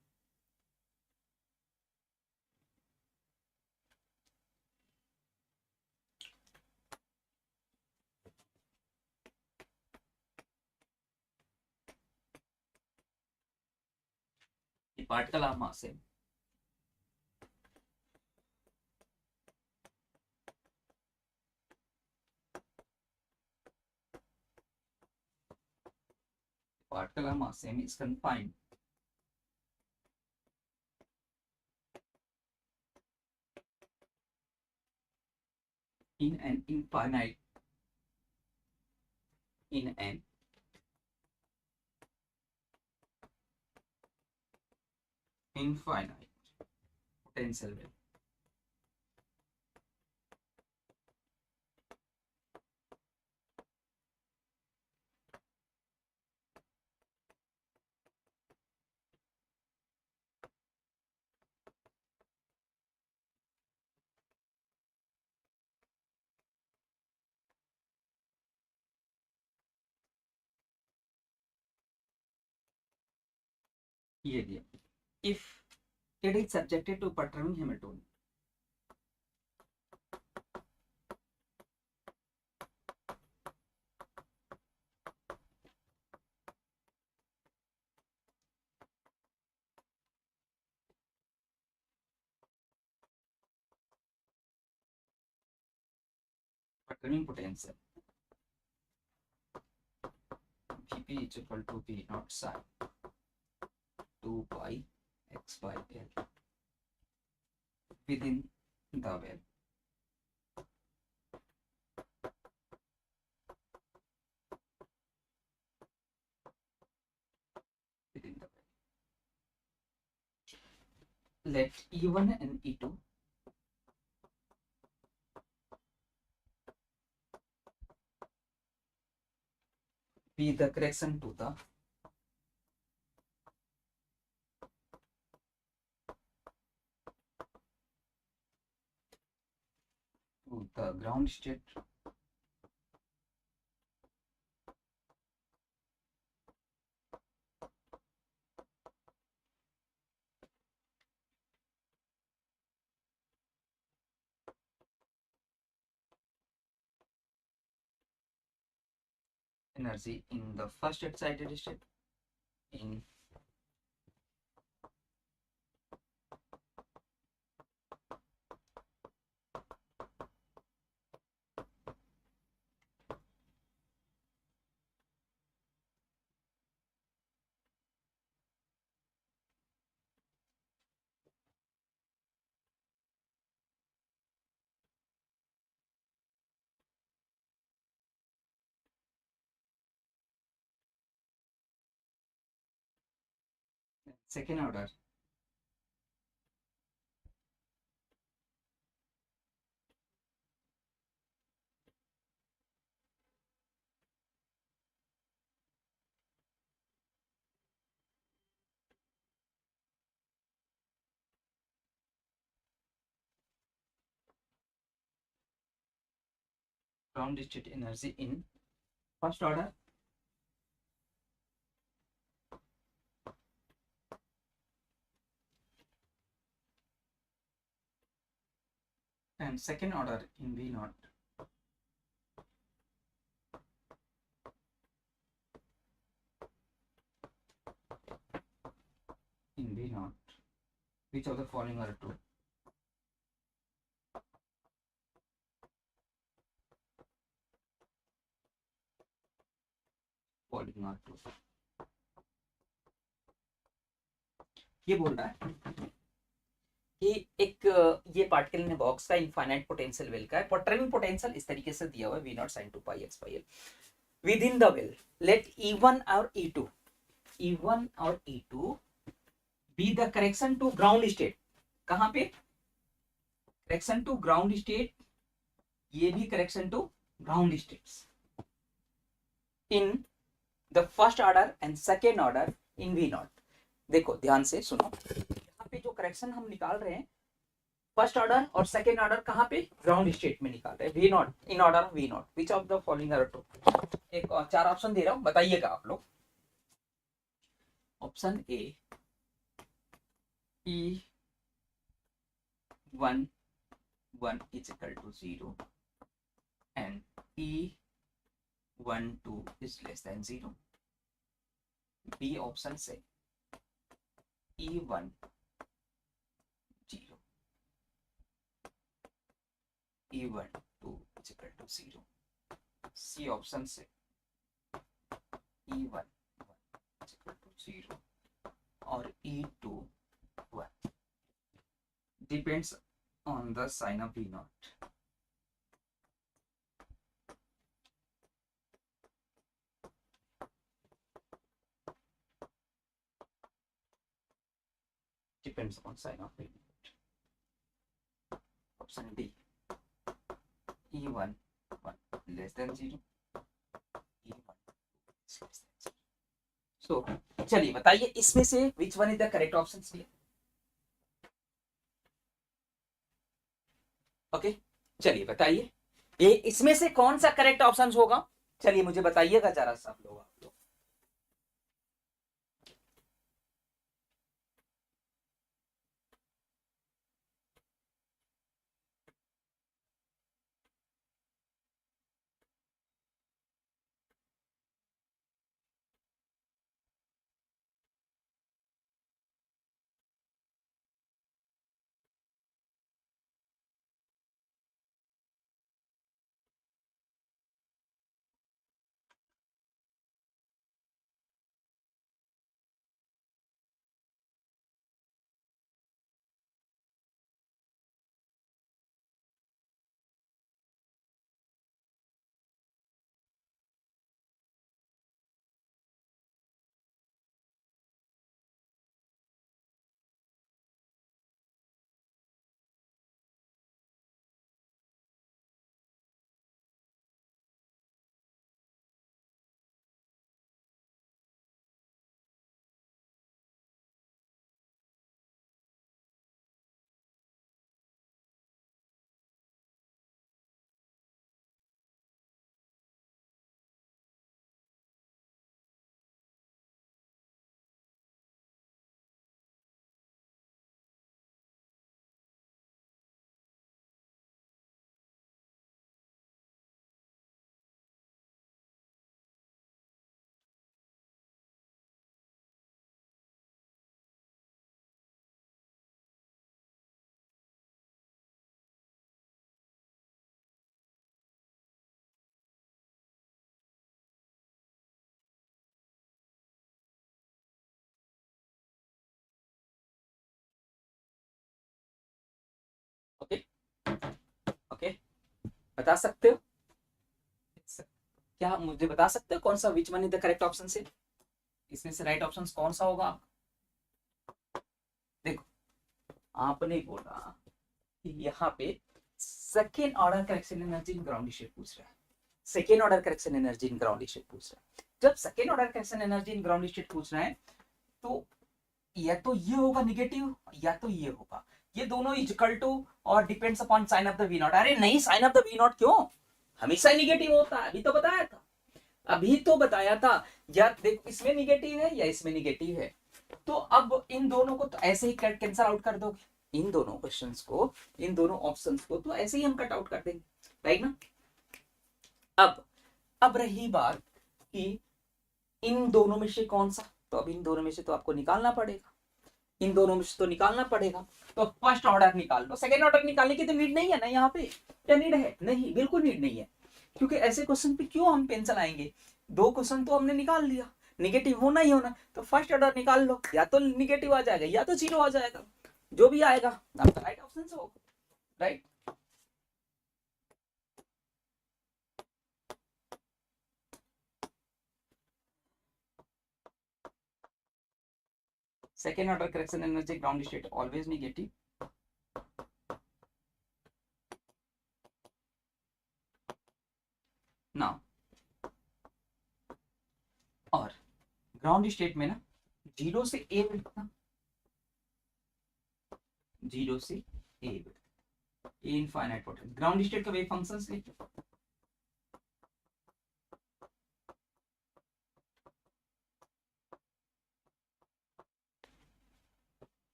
पार्टिकल ऑफ मास है, particle of mass m is confined in an infinite, in an infinite potential wave। ये दिया, if it is subjected to perturbing Hamiltonian, perturbing potential Vp is equal to V naught psi 2 pi x by L within the well, let E1 and E2 be the correction to the ground state energy in the first excited state in second order ground state energy in first order and second order in V naught in V naught. Which of the following are true? Following are true. ये बोल रहा है कि एक ये particle ने box का infinite potential well का है, पोटेंशियल पोटेंशियल इस तरीके से दिया हुआ है v naught sin 2 pi x by l with in the well let E1 और E2 be the correction to ground state. कहां पे करेक्शन टू ग्राउंड स्टेट, ये भी correction to ground states in the first order and second order in V naught. देखो ध्यान से सुनो, यहाँ पे जो करेक्शन हम निकाल रहे हैं फर्स्ट ऑर्डर और सेकेंड ऑर्डर कहाँ पे ग्राउंड स्टेट में निकाल रहे हैं V naught in order V naught. Which of the following are true? एक और 4 ऑप्शन दे रहा हूं, बताइएगा आप लोग. Option A E1 1 is equal to 0 and E1 2 is less than 0. B option से E1 0 E1 2 is equal to 0. C option से E1 1 is equal to 0 और E2 1 depends on the sign of V naught. Depends on sign of V naught. Option D E1 1 less than 0 E1 is less than 0. So चलिए बताइए इसमें से which one is the correct option here? Okay चलिए बताइए ये इसमें से कौन सा करेक्ट ऑप्शन होगा. चलिए मुझे बताइएगा जरा सब लोग, आप लोग. बता सकते हो? क्या मुझे बता सकते हो कौन सा, which one is the correct option से, इसमें से राइट ऑप्शन कौन सा होगा? देखो, आपने बोला कि यहाँ पे second order correction energy in ground state पूछ रहा है, second order correction energy in ground state पूछ रहा है। जब second order correction energy in ground state पूछ रहा है तो या तो ये होगा निगेटिव या तो ये होगा, ये दोनों इक्वल टू और depends upon sign of the V naught. अरे नहीं, sign of the V naught क्यों, हमेशा निगेटिव होता है, अभी तो बताया था, अभी तो बताया था। या देखो इसमें निगेटिव है या इसमें निगेटिव है, तो अब इन दोनों को तो ऐसे ही कैंसिल आउट कर दोगे, इन दोनों क्वेश्चंस को, इन दोनों ऑप्शंस को तो ऐसे ही हम कट आउट कर देंगे, राइट ना। अब रही बात कि इन दोनों में से कौन सा, तो अब इन दोनों में से तो आपको निकालना पड़ेगा, इन दोनों में से तो निकालना पड़ेगा। तो फर्स्ट ऑर्डर निकाल लो, सेकेंड ऑर्डर निकालने की तो नीड नहीं है ना यहाँ पे, क्या नीड है? नहीं, बिल्कुल नीड नहीं है, क्योंकि ऐसे क्वेश्चन पे क्यों हम पेन चलाएंगे, दो क्वेश्चन तो हमने निकाल लिया, निगेटिव होना ही होना, तो फर्स्ट ऑर्डर निकाल लो, या तो निगेटिव आ जाएगा या तो जीरो आ जाएगा, जो भी आएगा आपका राइट ऑप्शन से होगा, right. Second order correction energy ground state always negative, ना, और ग्राउंड स्टेट में ना जीरो से ए मिलता, जीरो से a infinite potential, ground state का वेव फंक्शंस लिखो,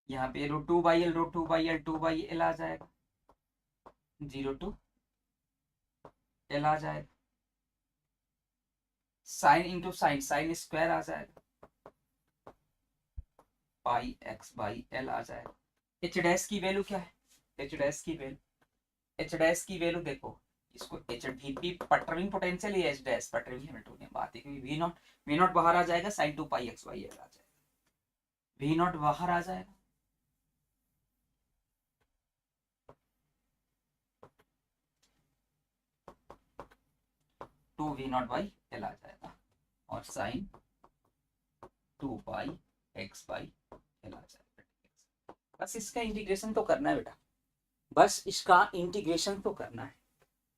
यहाँ पे root two by L, root two by L, two by L आ जाएगा, जीरो टू एल आ जाएगा, sine into sine, sine square आ जाएगा, पाई एक्स बाई एल आ जाएगा। एच डैश की वैल्यू क्या है, एच डैश की वैल्यू, एच डैश की वैल्यू देखो, इसको एच वी पटरिंग पोटेंशियल या एच डैश पटरिंग हैमिल्टोनियन बात है, क्योंकि वी नॉट बाहर आ जाएगा, sine two pi X by L आ जाएगा, वी नॉट बाहर आ जाएगा, two V naught by L आ जाएगा, और sine two pi X by L आ जाएगा। बस इसका इंटीग्रेशन तो करना है बेटा, बस इसका इंटीग्रेशन तो करना है,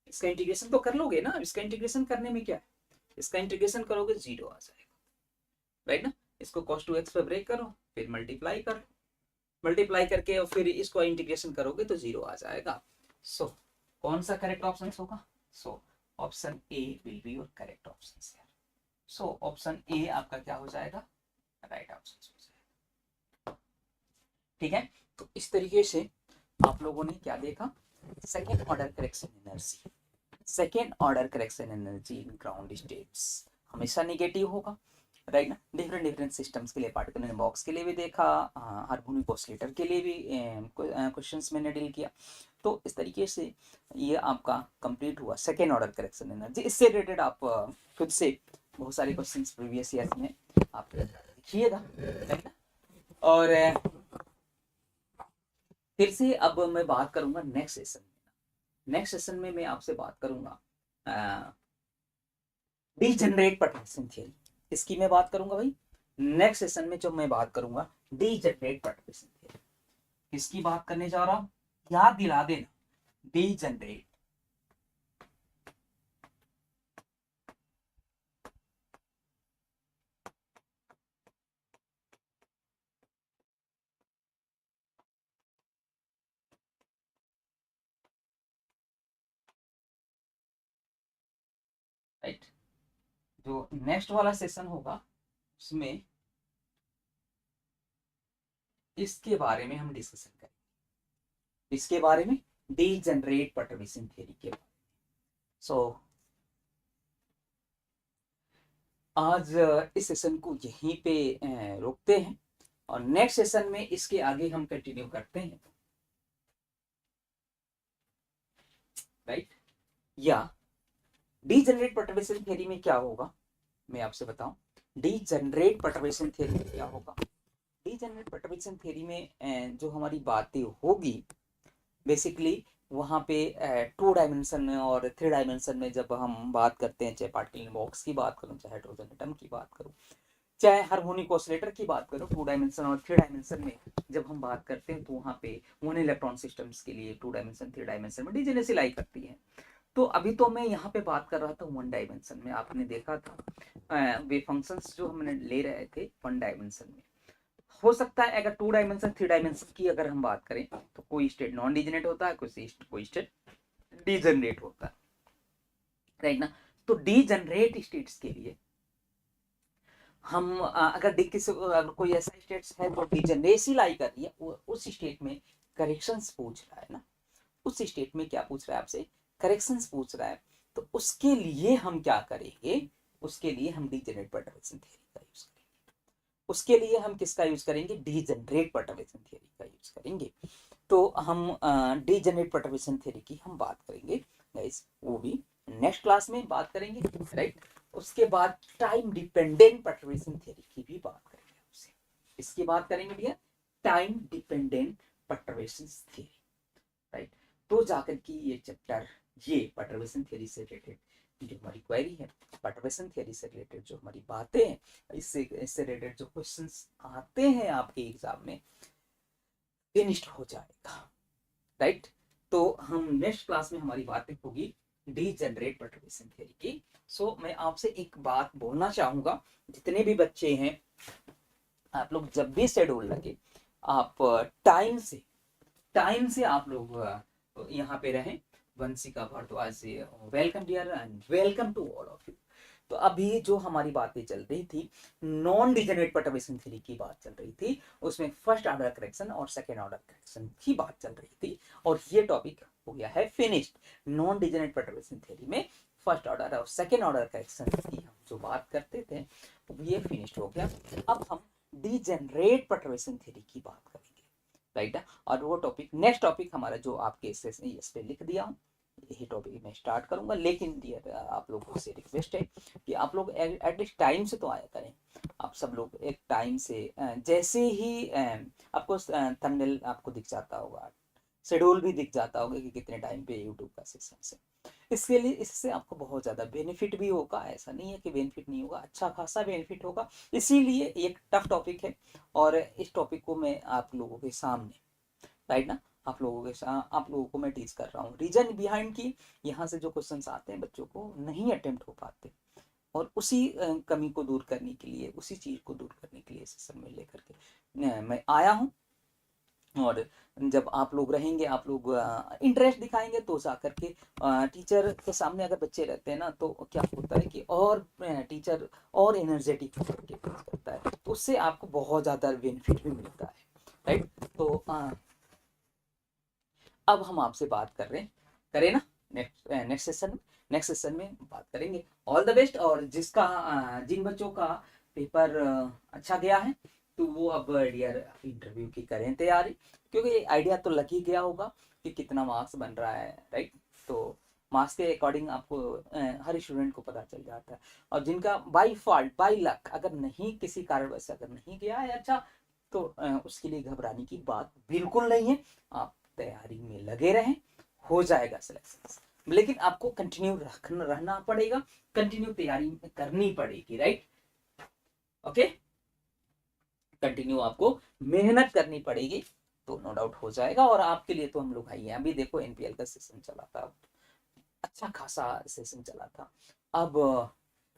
इसका इंटीग्रेशन तो कर लोगे ना, इसका इंटीग्रेशन करने में क्या है, इसका इंटीग्रेशन करोगे जीरो आ जाएगा, राइट ना। इसको cos 2x पे ब्रेक करो, फिर मल्टीप्लाई करो, मल्टीप्लाई करके और फिर इसको इंटीग्रेशन करोगे तो जीरो आ जाएगा। सो कौन सा करेक्ट ऑप्शन होगा? So option A will be your correct option. So option A आपका क्या हो जाएगा? राइट ऑप्शन हो जाएगा। ठीक है, तो इस तरीके से आप लोगों ने क्या देखा, second order correction energy, second order correction energy in ground states हमेशा निगेटिव होगा, राइट ना। डिफरेंट डिफरेंट सिस्टम्स के लिए, पार्टिकुलर बॉक्स के लिए भी देखा, हार्मोनिक ऑसिलेटर के लिए भी क्वेश्चंस मैंने डील किया। तो इस तरीके से ये आपका कंप्लीट हुआ सेकेंड ऑर्डर करेक्शन एनर्जी। इससे रिलेटेड आप खुद से बहुत सारे क्वेश्चंस प्रीवियस ईयर में आप लिखिएगा, राइट ना। और फिर से अब मैं बात करूंगा नेक्स्ट सेशन में, नेक्स्ट सेशन में मैं आपसे बात करूंगा डीजेनरेट परटर्बेशन थ्योरी, इसकी मैं बात करूंगा भाई नेक्स्ट सेशन में, जब मैं बात करूंगा डीजेनरेट परटर्बेशन थ्योरी। किसकी बात करने जा रहा हूं, याद दिला देना, डीजेनरेट, राइट। जो नेक्स्ट वाला सेशन होगा उसमें इसके बारे में हम डिस्कशन करेंगे, इसके बारे में, डीजेनरेट परटर्बेशन थ्योरी के बारे में। सो आज इस सेशन को यहीं पे रोकते हैं, और नेक्स्ट सेशन में इसके आगे हम कंटिन्यू करते हैं, राइट। या डीजेनरेट परटर्बेशन थ्योरी में क्या होगा मैं आपसे बताऊं, डीजेनरेट परटर्बेशन थ्योरी में क्या होगा? डीजेनरेट परटर्बेशन थ्योरी में जो हमारी बातें होगी बेसिकली वहाँ पे 2 डायमेंशन में और 3 डायमेंशन में जब हम बात करते हैं, चाहे पार्टिकल बॉक्स की बात करूँ, चाहे हाइड्रोजन एटम की बात करूँ, चाहे हार्मोनिक ऑसिलेटर की बात करो, 2 डायमेंशन और 3 डायमेंशन में जब हम बात करते हैं तो वहाँ पे 1 इलेक्ट्रॉन सिस्टम्स के लिए 2 डायमेंशन 3 डायमेंशन में डीजेनेसी लाई करती है। तो अभी तो मैं यहाँ पे बात कर रहा था 1 डायमेंशन में। आपने देखा था वे फंक्शंस जो हमने ले रहे थे 1 डायमेंशन में। हो सकता है अगर 2 डायमेंशन 3 डायमेंशन की अगर हम बात करें तो कोई स्टेट नॉन डिजेनरेट होता है, कोई स्टेट डीजेनरेट होता है, राइट ना। तो डीजेनरेट स्टेट्स के लिए हम अगर कोई ऐसा स्टेट है तो डीजेनरेसी लाई कर रही है, उस स्टेट में करेक्शंस पूछ रहा है ना, उस स्टेट में क्या पूछ रहा है आपसे? करेक्शंस पूछ रहा है। तो उसके लिए हम क्या करेंगे? उसके लिए हम डीजेनरेट परटर्बेशन थ्योरी का यूज करेंगे। उसके लिए हम किसका यूज करेंगे? डीजेनरेट परटर्बेशन थ्योरी का यूज करेंगे। तो हम डीजेनरेट परटर्बेशन थ्योरी की हम बात करेंगे गाइस, वो भी नेक्स्ट क्लास में बात करेंगे, राइट। उसके बाद टाइम डिपेंडेंट परटर्बेशन थ्योरी की भी बात करेंगे आपसे। इसकी बात करेंगे भैया, time dependent perturbation theory, right. तो जाकर की ये चैप्टर, ये परटर्बेशन थ्योरी से रिलेटेड जो हमारी क्वेरी है, परटर्बेशन थ्योरी से रिलेटेड जो हमारी बातें हैं, इससे रिलेटेड जो क्वेश्चंस आते हैं आपके एग्जाम में, फिनिश्ड हो जाएगा, राइट। तो हम नेक्स्ट क्लास में हमारी बातें होगी डीजेनरेट परटर्बेशन थ्योरी की। सो मैं आपसे एक बात बोलना चाहूंगा, जितने भी बच्चे हैं, आप लोग जब भी शेड्यूल लगे, आप टाइम से आप लोग यहाँ पे रहें। वंशिका भारद्वाज से welcome dear and welcome to all of you. तो अभी जो हमारी बातें चल रही थी, नॉन डिजेनरेट परटर्बेशन थ्योरी की बात चल रही थी, उसमें फर्स्ट ऑर्डर करेक्शन और सेकेंड ऑर्डर करेक्शन की बात चल रही थी, और ये टॉपिक हो गया है finished. Non degenerate perturbation theory में फर्स्ट ऑर्डर और सेकेंड ऑर्डर करेक्शन की हम जो बात करते थे ये फिनिश्ड हो गया। अब हम डिजेनरेट परटर्बेशन थ्योरी की बात करेंगे, राइट। और वो टॉपिक, नेक्स्ट टॉपिक हमारा जो आपके इस पे लिख दिया हूँ, यही टॉपिक मैं स्टार्ट करूंगा। लेकिन डियर आप लोगों से रिक्वेस्ट है कि आप लोग एटलीस्ट टाइम से तो आया करें। आप सब लोग एक टाइम से जैसे ही आपको थंबनेल आपको दिख जाता होगा, शेड्यूल भी दिख जाता होगा कि कितने टाइम पे यूट्यूब का सेशन है। इसके लिए इससे आपको बहुत ज़्यादा बेनिफिट भी होगा, ऐसा नहीं है कि बेनिफिट नहीं होगा, अच्छा खासा बेनिफिट होगा। इसीलिए एक टफ टॉपिक है और इस टॉपिक को मैं आप लोगों के सामने, राइट ना, आप लोगों को मैं टीच कर रहा हूँ। रीजन बिहाइंड की यहाँ से जो क्वेश्चंस आते हैं बच्चों को नहीं अटेम्प्ट हो पाते, और उसी कमी को दूर करने के लिए, उसी चीज़ को दूर करने के लिए सेशन में लेकर के मैं आया हूँ। और जब आप लोग रहेंगे, आप लोग इंटरेस्ट दिखाएंगे तो जा करके टीचर के सामने अगर बच्चे रहते हैं ना, तो क्या होता है कि और टीचर और एनर्जेटिक होकर के टीच करता है, तो उससे आपको बहुत ज़्यादा बेनिफिट भी मिलता है, राइट। तो अब हम आपसे बात कर रहे हैं, करें ना, नेक्स्ट सेशन में बात करेंगे। All the best. और जिन बच्चों का पेपर अच्छा गया है तो वो अब डियर इंटरव्यू की करें तैयारी, क्योंकि आइडिया तो लग ही गया होगा कि कितना मार्क्स बन रहा है, राइट। तो मार्क्स के अकॉर्डिंग आपको हर स्टूडेंट को पता चल जाता है। और जिनका बाई फॉल्ट, बाई लक अगर नहीं, किसी कारणवश अगर नहीं गया है अच्छा, तो उसके लिए घबराने की बात बिल्कुल नहीं है। आप तैयारी में लगे रहें, हो जाएगा सिलेक्शन। लेकिन आपको कंटिन्यू रहना पड़ेगा, कंटिन्यू तैयारी करनी पड़ेगी, राइट। ओके, कंटिन्यू आपको मेहनत करनी पड़ेगी, तो नो डाउट हो जाएगा। और आपके लिए तो हम लोग आई हैं। अभी देखो एनपीएल का सेशन चला था, अच्छा खासा सेशन चला था। अब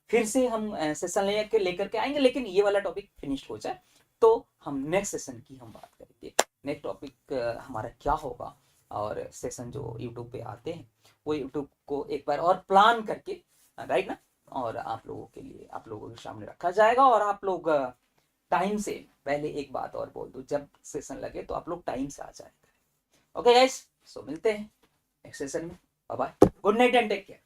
फिर से हम सेशन लेकर के आएंगे, लेकिन ये वाला टॉपिक फिनिश हो जाए तो हम नेक्स्ट सेशन की हम बात करेंगे। नेक्स्ट टॉपिक हमारा क्या होगा, और सेशन जो यूट्यूब पे आते हैं वो यूट्यूब को एक बार और प्लान करके, राइट ना, और आप लोगों के लिए, आप लोगों के सामने रखा जाएगा। और आप लोग टाइम से पहले एक बात और बोल दूं, जब सेशन लगे तो आप लोग टाइम से आ जाएगा। ओके गाइस, सो मिलते हैं नेक्स्ट सेशन में। Bye bye, good night and take care.